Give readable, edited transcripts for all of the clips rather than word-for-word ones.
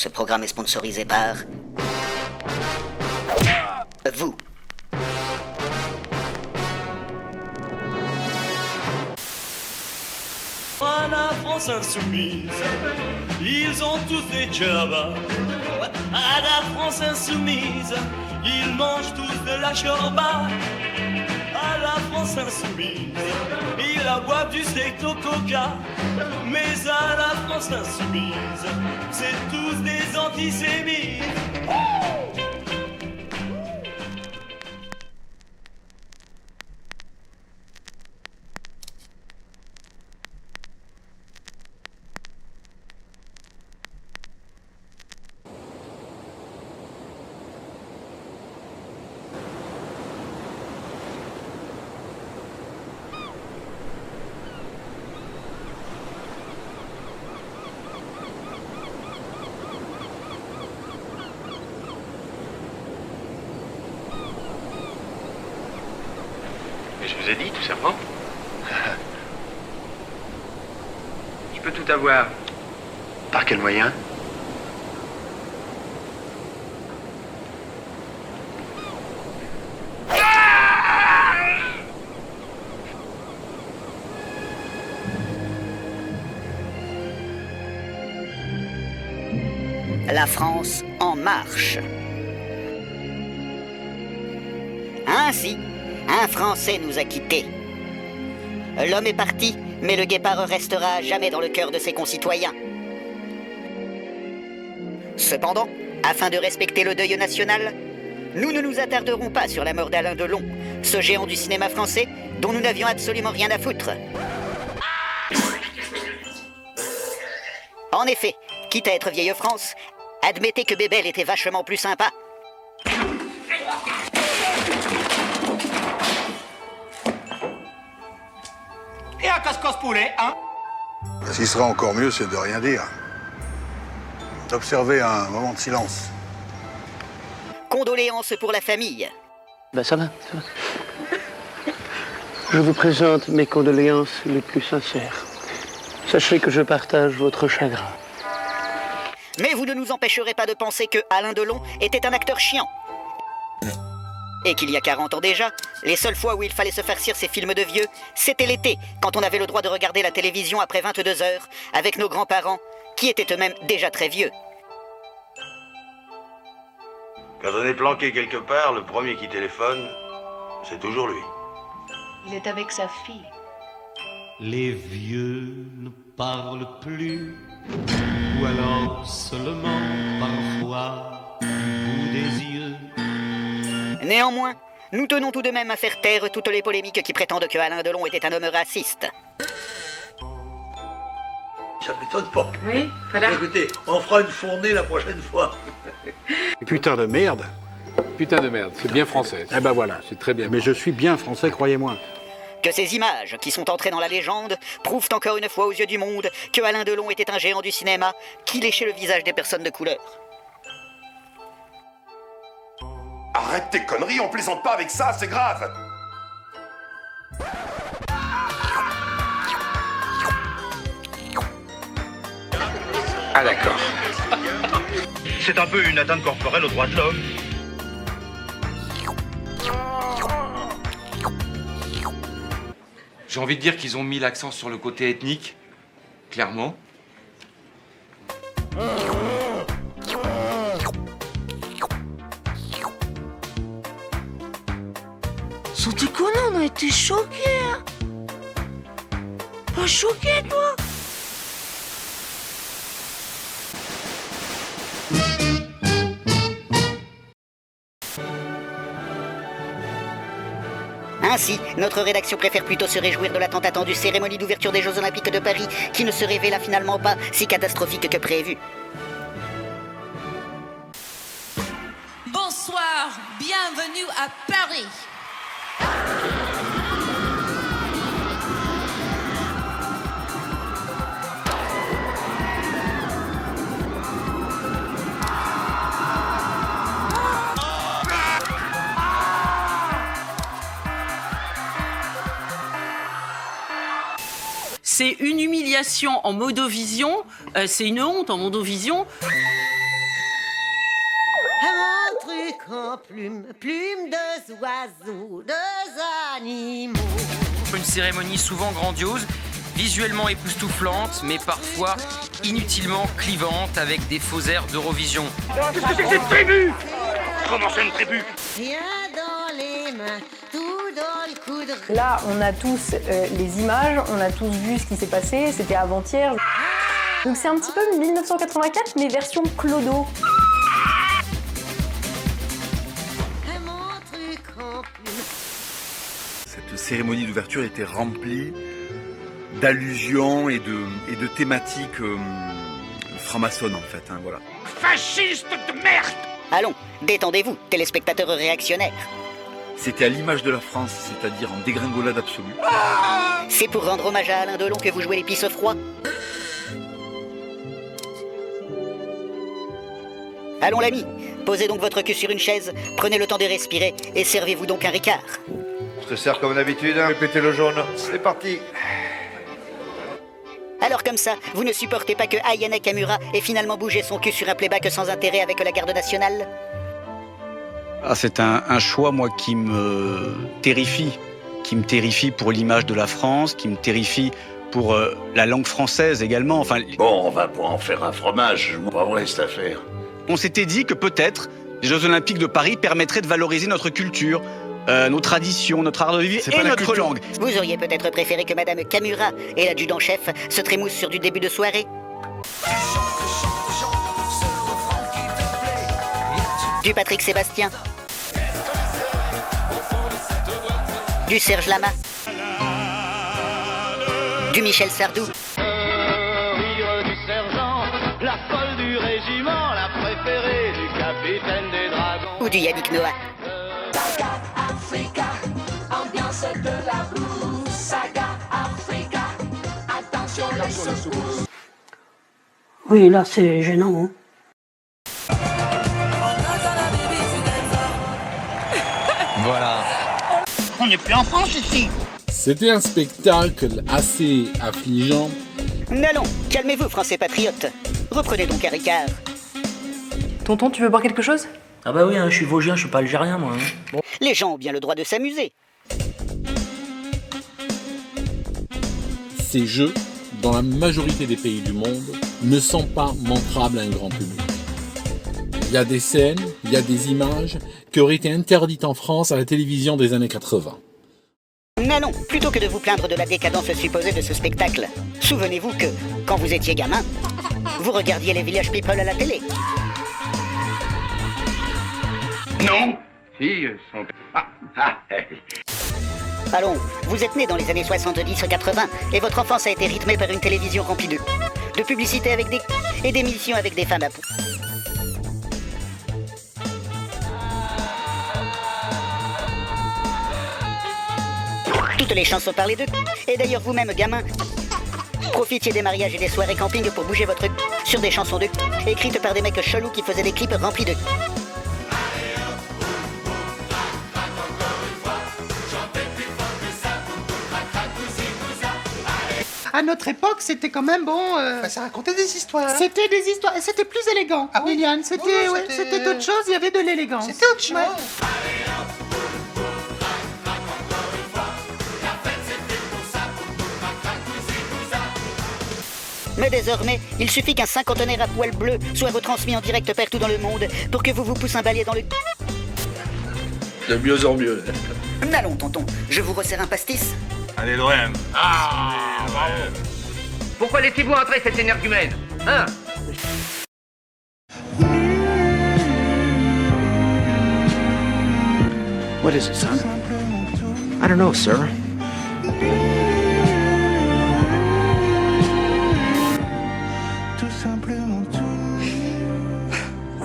Ce programme est sponsorisé par... vous. À la France insoumise, ils ont tous des jobs. À la France insoumise, ils mangent tous de la chorba. À la France insoumise, ils boivent du steak au coca. Mais à la France insoumise, c'est tous des antisémites. Mais je vous ai dit, tout simplement. Je peux tout avoir. Par quel moyen? La France en marche. Ainsi, un Français nous a quittés. L'homme est parti, mais le guépard restera à jamais dans le cœur de ses concitoyens. Cependant, afin de respecter le deuil national, nous ne nous attarderons pas sur la mort d'Alain Delon, ce géant du cinéma français dont nous n'avions absolument rien à foutre. En effet, quitte à être vieille France, admettez que Bébel était vachement plus sympa. Et un casse-casse poulet, hein? Ce qui sera encore mieux, c'est de rien dire. D'observer un moment de silence. Condoléances pour la famille. Ben ça va. Je vous présente mes condoléances les plus sincères. Sachez que je partage votre chagrin. Mais vous ne nous empêcherez pas de penser que Alain Delon était un acteur chiant. Et qu'il y a 40 ans déjà, les seules fois où il fallait se farcir ces films de vieux, c'était l'été, quand on avait le droit de regarder la télévision après 22 heures, avec nos grands-parents, qui étaient eux-mêmes déjà très vieux. Quand on est planqué quelque part, le premier qui téléphone, c'est toujours lui. Il est avec sa fille. Les vieux ne parlent plus, ou alors seulement parfois du bout des yeux. Néanmoins, nous tenons tout de même à faire taire toutes les polémiques qui prétendent que Alain Delon était un homme raciste. Ça m'étonne pas. Oui, voilà. Écoutez, on fera une fournée la prochaine fois. Putain de merde. Putain de merde, c'est bien français. Eh ben voilà. C'est très bien. Mais je suis bien français, croyez-moi. Que ces images, qui sont entrées dans la légende, prouvent encore une fois aux yeux du monde que Alain Delon était un géant du cinéma qui léchait le visage des personnes de couleur. Arrête tes conneries, on plaisante pas avec ça, c'est grave. Ah d'accord. C'est un peu une atteinte corporelle aux droits de l'homme. J'ai envie de dire qu'ils ont mis l'accent sur le côté ethnique, clairement. Sans déconner, on a été choqués, hein. Pas choqué, toi? Ainsi, notre rédaction préfère plutôt se réjouir de la tant attendue cérémonie d'ouverture des Jeux Olympiques de Paris, qui ne se révéla finalement pas si catastrophique que prévu. Bonsoir, bienvenue à Paris. C'est une humiliation en modovision, c'est une honte en modovision. en plume, plume de oiseaux, de animaux. Une cérémonie souvent grandiose, visuellement époustouflante, mais parfois inutilement clivante avec des faux airs d'Eurovision. Qu'est-ce que c'est que cette tribu? Comment c'est une tribu? Rien dans les mains, tout dans le coude. Là, on a tous les images, on a tous vu ce qui s'est passé, c'était avant-hier. Donc c'est un petit peu 1984, mais version clodo. Cette cérémonie d'ouverture était remplie d'allusions et de thématiques franc-maçonnes en fait, hein, voilà. Fasciste de merde! Allons, détendez-vous, téléspectateurs réactionnaires. C'était à l'image de la France, c'est-à-dire en dégringolade absolue. C'est pour rendre hommage à Alain Delon que vous jouez les pisse froids. Allons l'ami, posez donc votre cul sur une chaise, prenez le temps de respirer et servez-vous donc un Ricard. Je te sers comme d'habitude, hein. Répétez le jaune. C'est parti. Alors comme ça, vous ne supportez pas que Ayane Kamura ait finalement bougé son cul sur un playback sans intérêt avec la garde nationale? Ah, c'est un choix, moi, qui me terrifie pour l'image de la France, qui me terrifie pour la langue française également. Enfin, bon, on va pas en faire un fromage, pas vrai cette affaire. On s'était dit que peut-être les Jeux Olympiques de Paris permettraient de valoriser notre culture, nos traditions, notre art de vivre et notre langue. Vous auriez peut-être préféré que Madame Kamura et l'adjudant-chef se trémoussent sur du début de soirée? Du Patrick Sébastien. Du Serge Lama. Du Michel Sardou. Du sergent, la folle du régiment, la préférée du capitaine des dragons. Ou du Yannick Noah. Saga Africa, ambiance de la blues. Saga Africa, attention les secousses. Oui, là, c'est gênant, hein. Voilà. On n'est plus en France ici. C'était un spectacle assez affligeant. N'allons, calmez-vous, Français patriotes. Reprenez donc un Ricard. Tonton, tu veux boire quelque chose? Ah bah oui, hein, je suis vosgien, je suis pas algérien, moi. Hein. Bon. Les gens ont bien le droit de s'amuser. Ces jeux, dans la majorité des pays du monde, ne sont pas montrables à un grand public. Il y a des scènes, il y a des images qui auraient été interdites en France à la télévision des années 80. N'allons, plutôt que de vous plaindre de la décadence supposée de ce spectacle, souvenez-vous que, quand vous étiez gamin, vous regardiez les Village People à la télé. Non. Si, son... Allons, vous êtes né dans les années 70-80 et votre enfance a été rythmée par une télévision remplie de publicités avec et d'émissions avec des femmes à peau. Toutes les chansons parlaient d'eux. Et d'ailleurs vous-même, gamin, profitiez des mariages et des soirées camping pour bouger votre sur des chansons d'eux, écrites par des mecs chelous qui faisaient des clips remplis d'eux. À notre époque, c'était quand même bon. Ça racontait des histoires. C'était des histoires. C'était plus élégant, ah oui? Liliane. C'était autre chose. Il y avait de l'élégance. C'était autre chose. Ouais. Mais désormais, il suffit qu'un cinquantenaire à poil bleu soit retransmis en direct partout dans le monde pour que vous vous poussez un balai dans le... De mieux en mieux. N'allons, tonton, je vous resserre un pastis. Allez, loin. Ah, bravo. Pourquoi laissez-vous entrer cette énergumène, hein? What is it, son? I don't know, sir.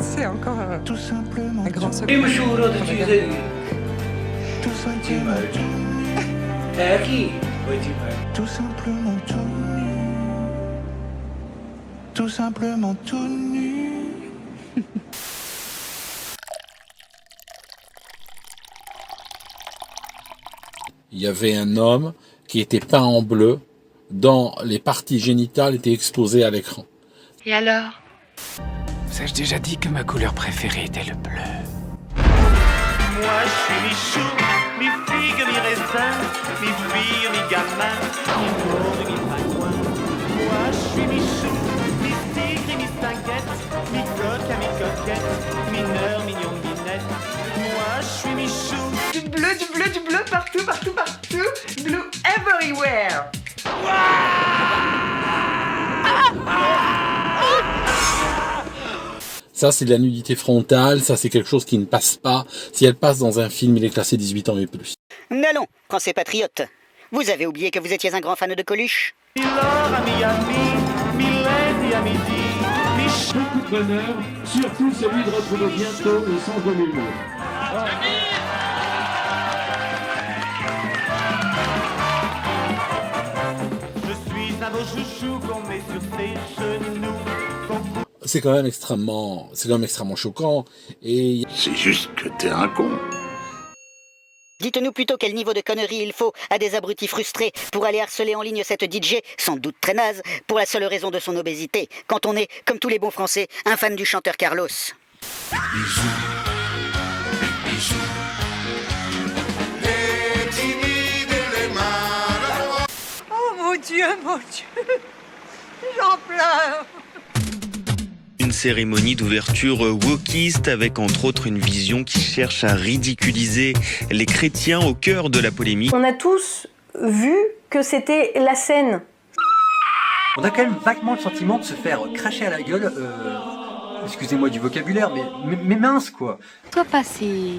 C'est encore un grand secret. Tout simplement tout nu. Tout simplement tout nu. Il y avait un homme qui était peint en bleu, dont les parties génitales étaient exposées à l'écran. Et alors? Vous ai-je déjà dit que ma couleur préférée était le bleu? suis mi-chou, mi-figue, mi-raisin, mi-fille, mi-gamin, mi-monde, mi-pingouin. Moi, je suis mi-chou, mi-tigre et mi-stinguette, mi-coq à mi-coquette, mineur, mignon, minette. Moi, je suis mi-chou. Du bleu, du bleu, du bleu, partout, partout, partout. Blue everywhere. Ça, c'est de la nudité frontale, ça, c'est quelque chose qui ne passe pas. Si elle passe dans un film, il est classé 18 ans et plus. N'allons, Français patriotes. Vous avez oublié que vous étiez un grand fan de Coluche? Mi-lord à Miami, mi-lady à midi, mi-chou. Beaucoup de bonheur, surtout celui de retrouver bientôt le sens de l'humour. Je suis un beau chouchou qu'on met sur ses genoux. C'est quand même extrêmement choquant. Et c'est juste que t'es un con. Dites-nous plutôt quel niveau de connerie il faut à des abrutis frustrés pour aller harceler en ligne cette DJ, sans doute très naze, pour la seule raison de son obésité, quand on est, comme tous les bons Français, un fan du chanteur Carlos. Bisous. Bisous. Les timides et les maladroits. Oh mon Dieu, j'en pleure. Une cérémonie d'ouverture wokiste avec entre autres une vision qui cherche à ridiculiser les chrétiens au cœur de la polémique. On a tous vu que c'était la scène. On a quand même vaguement le sentiment de se faire cracher à la gueule, excusez-moi du vocabulaire, mais mince quoi. Toi passé.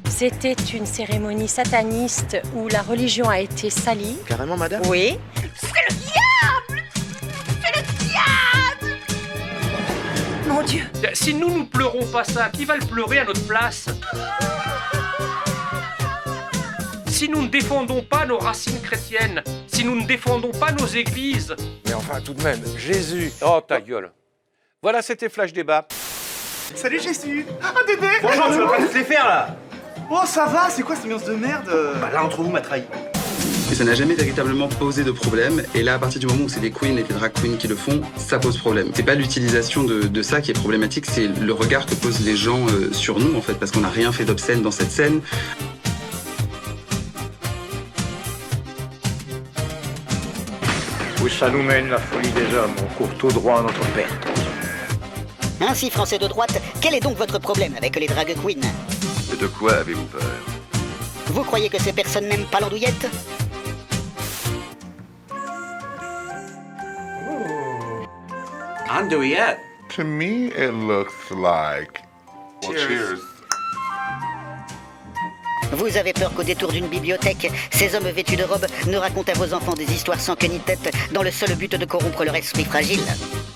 C'était une cérémonie sataniste où la religion a été salie. Carrément, madame? Oui. C'est le diable! C'est le diable! Mon Dieu! Si nous ne pleurons pas ça, qui va le pleurer à notre place? Si nous ne défendons pas nos racines chrétiennes, si nous ne défendons pas nos églises... Mais enfin, tout de même, Jésus... Oh, ta gueule. Voilà, c'était Flash Débat. Salut Jésus. Ah, Dédé. Bonjour, tu vas pas tous les faire, là. Oh, ça va, c'est quoi cette ambiance de merde? Bah là, entre vous, m'a trahi. Et ça n'a jamais véritablement posé de problème. Et là, à partir du moment où c'est des queens et des drag queens qui le font, ça pose problème. C'est pas l'utilisation de ça qui est problématique, c'est le regard que posent les gens sur nous, en fait, parce qu'on n'a rien fait d'obscène dans cette scène. Où ça nous mène, la folie des hommes? On court tout droit à notre perte. Ainsi, Français de droite, quel est donc votre problème avec les drag queens? De quoi avez-vous peur? Vous croyez que ces personnes n'aiment pas l'andouillette? Andouillette? To me, it looks like... Well, cheers. Vous avez peur qu'au détour d'une bibliothèque, ces hommes vêtus de robes ne racontent à vos enfants des histoires sans queue ni tête dans le seul but de corrompre leur esprit fragile?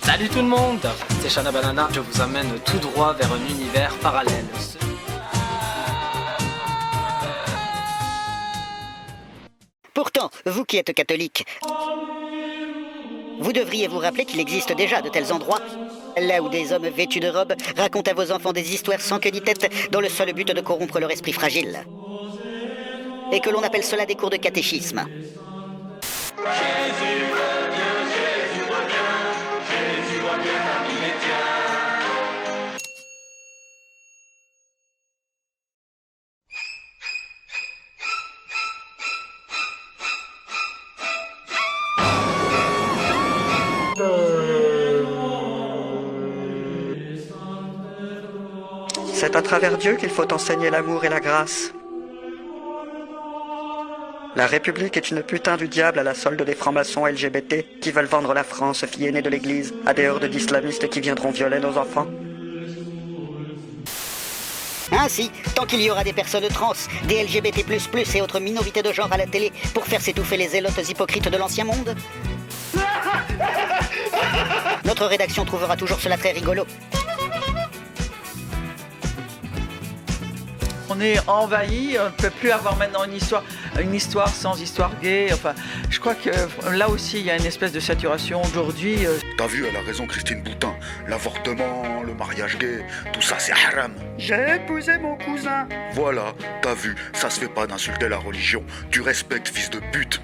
Salut tout le monde, c'est Shana Banana, je vous amène tout droit vers un univers parallèle. Pourtant, vous qui êtes catholique, vous devriez vous rappeler qu'il existe déjà de tels endroits, là où des hommes vêtus de robes racontent à vos enfants des histoires sans queue ni tête dans le seul but de corrompre leur esprit fragile. Et que l'on appelle cela des cours de catéchisme. C'est à travers Dieu qu'il faut enseigner l'amour et la grâce. La République est une putain du diable à la solde des francs-maçons LGBT qui veulent vendre la France, fille aînée de l'Église, à des hordes d'islamistes qui viendront violer nos enfants. Ainsi, tant qu'il y aura des personnes trans, des LGBT++ et autres minorités de genre à la télé pour faire s'étouffer les zélotes hypocrites de l'ancien monde, notre rédaction trouvera toujours cela très rigolo. On est envahi, on ne peut plus avoir maintenant une histoire sans histoire gay. Enfin, je crois que là aussi, il y a une espèce de saturation aujourd'hui. T'as vu, elle a raison, Christine Boutin. L'avortement, le mariage gay, tout ça, c'est haram. J'ai épousé mon cousin. Voilà, t'as vu, ça se fait pas d'insulter la religion. Tu respectes, fils de pute.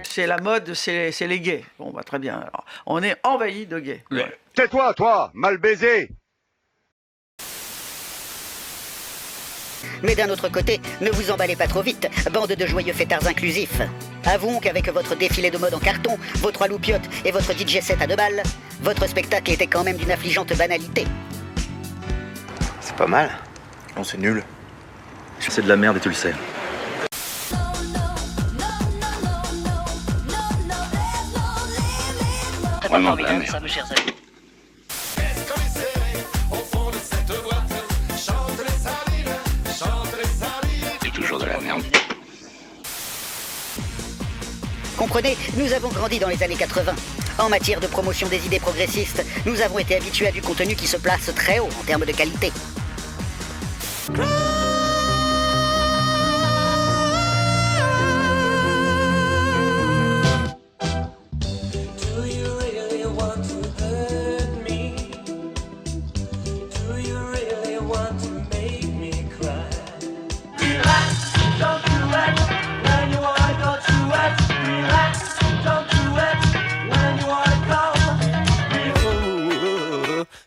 C'est la mode, c'est les gays. Bon, bah très bien. Alors, on est envahi de gays. Ouais. Tais-toi, toi, mal baisé. Mais d'un autre côté, ne vous emballez pas trop vite, bande de joyeux fêtards inclusifs. Avouons qu'avec votre défilé de mode en carton, vos 3 loupiottes et votre DJ set à 2 balles, votre spectacle était quand même d'une affligeante banalité. C'est pas mal. Non, c'est nul. C'est de la merde et tu le sais. Vraiment de la merde. Ça, mes chers amis. C'est toujours de la merde. Comprenez, nous avons grandi dans les années 80. En matière de promotion des idées progressistes, nous avons été habitués à du contenu qui se place très haut en termes de qualité.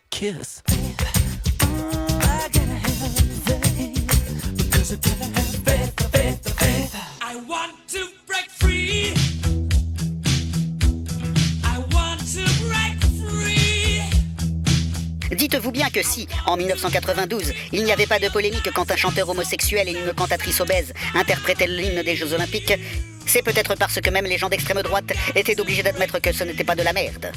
Kiss. I want to break free. I want to break free. Dites-vous bien que si, en 1992, il n'y avait pas de polémique quand un chanteur homosexuel et une cantatrice obèse interprétaient l'hymne des Jeux Olympiques, c'est peut-être parce que même les gens d'extrême droite étaient obligés d'admettre que ce n'était pas de la merde.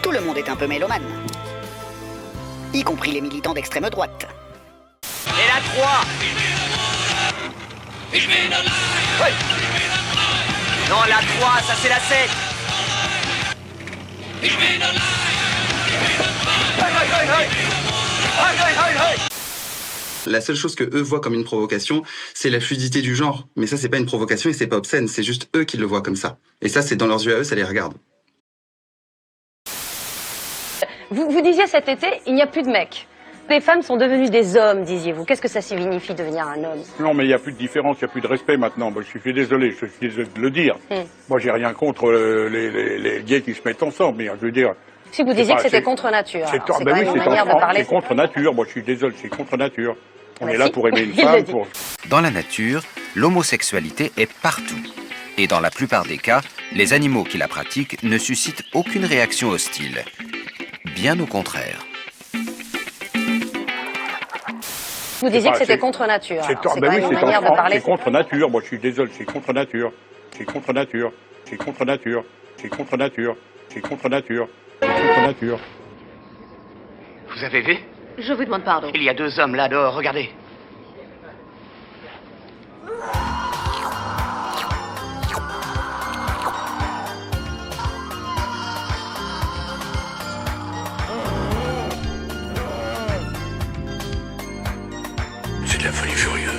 Tout le monde est un peu mélomane, y compris les militants d'extrême droite. Et la 3. Oui. Non, la 3, ça c'est la 7. La seule chose que eux voient comme une provocation, c'est la fluidité du genre. Mais ça, c'est pas une provocation et c'est pas obscène, c'est juste eux qui le voient comme ça. Et ça, c'est dans leurs yeux à eux, ça les regarde. Vous disiez cet été, il n'y a plus de mecs. Les femmes sont devenues des hommes, disiez-vous. Qu'est-ce que ça signifie devenir un homme? Non, mais il n'y a plus de différence, il n'y a plus de respect maintenant. Moi, je suis désolé de le dire. Moi, j'ai rien contre les gays qui se mettent ensemble, mais je veux dire... Si vous disiez que c'était contre nature, c'est quand même une manière de parler. C'est contre nature, moi je suis désolé, c'est contre nature. On est là pour aimer une femme, pour... Dans la nature, l'homosexualité est partout. Et dans la plupart des cas, les animaux qui la pratiquent ne suscitent aucune réaction hostile. Bien au contraire. Vous disiez que c'était contre nature. C'est quand même une manière de parler. C'est contre nature, moi je suis désolé, c'est contre nature. C'est contre nature. C'est contre nature. C'est contre nature. C'est contre nature. C'est contre nature. Vous avez vu? Je vous demande pardon. Il y a 2 hommes là dehors, regardez. C'est de la folie furieuse.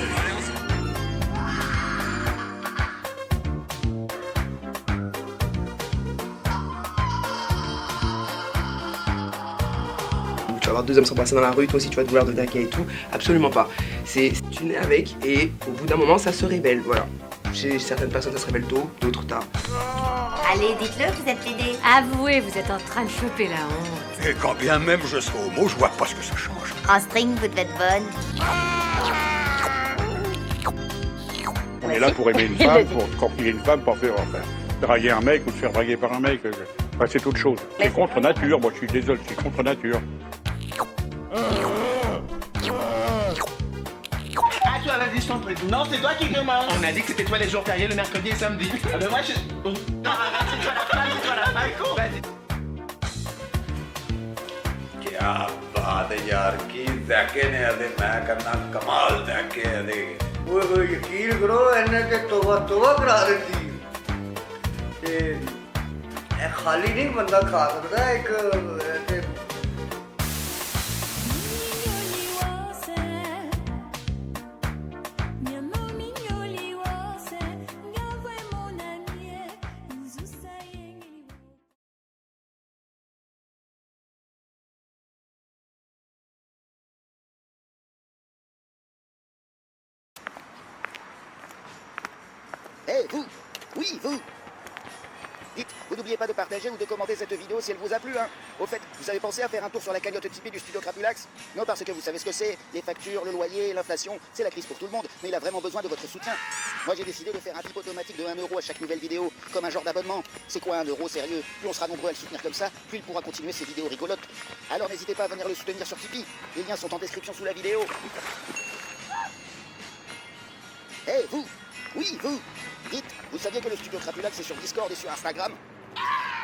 Tu vas voir 2 hommes s'embrasser dans la rue, toi aussi tu vas te vouloir devenir gay et tout. Absolument pas. Tu nais avec et au bout d'un moment ça se révèle, voilà. Chez certaines personnes ça se révèle tôt, d'autres tard. Allez, dites-le, vous êtes l'idée. Avouez, vous êtes en train de choper la honte. Et quand bien même je serai homo, je vois pas ce que ça change. En string, vous devez être bonne. On est là pour aimer une femme, pour corpiller une femme, pour faire draguer un mec ou se faire draguer par un mec. Enfin, c'est autre chose. C'est contre nature, moi je suis désolé, c'est contre nature. Ah, toi, vas-y, je t'en prie. Non, c'est toi qui commence. On a dit que c'était toi les jours fériés, le mercredi et samedi. Ah ben moi, je... Non, arrête, c'est toi la femme, c'est toi la femme. Vas-y. क्या बात है यार की ज़ाके ने आदे मैं करना कमाल ज़ाके आदे वो यकीन करो इन्हें के तोबा करा देती ये खाली नहीं बंदा खा सकता एक Hé, vous, Oui, vous. Dites, vous n'oubliez pas de partager ou de commenter cette vidéo si elle vous a plu, hein. Au fait, vous avez pensé à faire un tour sur la cagnotte Tipeee du studio Crapulax? Non, parce que vous savez ce que c'est, les factures, le loyer, l'inflation, c'est la crise pour tout le monde, mais il a vraiment besoin de votre soutien. Moi j'ai décidé de faire un tip automatique de 1 € à chaque nouvelle vidéo, comme un genre d'abonnement. C'est quoi 1 € sérieux? Plus on sera nombreux à le soutenir comme ça, plus il pourra continuer ses vidéos rigolotes. Alors n'hésitez pas à venir le soutenir sur Tipeee, les liens sont en description sous la vidéo. Hé, vous! Oui, vous! Dites, vous saviez que le studio Crapulax est sur Discord et sur Instagram? Ah!